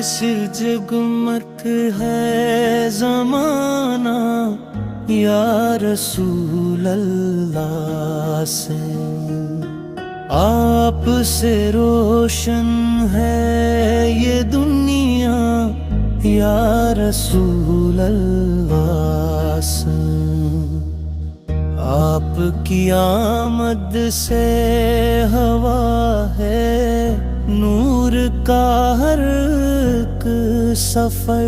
سے جگمت ہے زمانہ یا رسول اللہ سے، آپ سے روشن ہے یہ دنیا یا رسول اللہ سے، آپ کی آمد سے ہوا ہے نور کا ہر ایک سفر،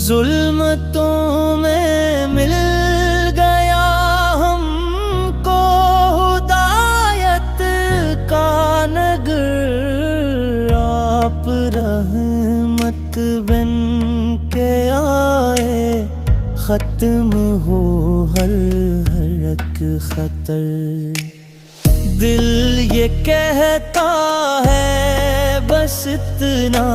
ظلمتوں میں مل گیا ہم کو ہدایت کا نگر، آپ رحمت بن کے آئے ختم ہو ہر ایک خطر، دل یہ کہتا ہے بس اتنا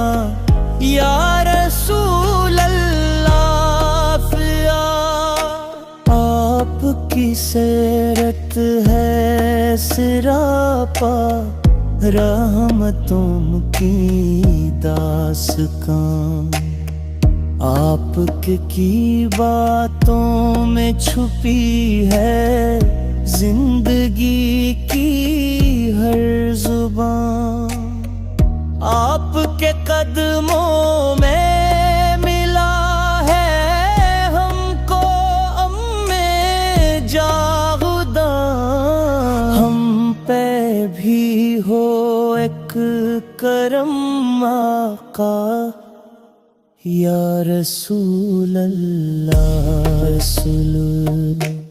یا رسول اللہ فیا، آپ کی سیرت ہے سراپا رحمتوں کی داستان، آپ کی باتوں میں چھپی ہے زندگی کی ہر زبان، آپ کے قدموں میں ملا ہے ہم کو جاوداں، ہم پہ بھی ہو ایک کرم آقا یا رسول اللہ، رسول اللہ۔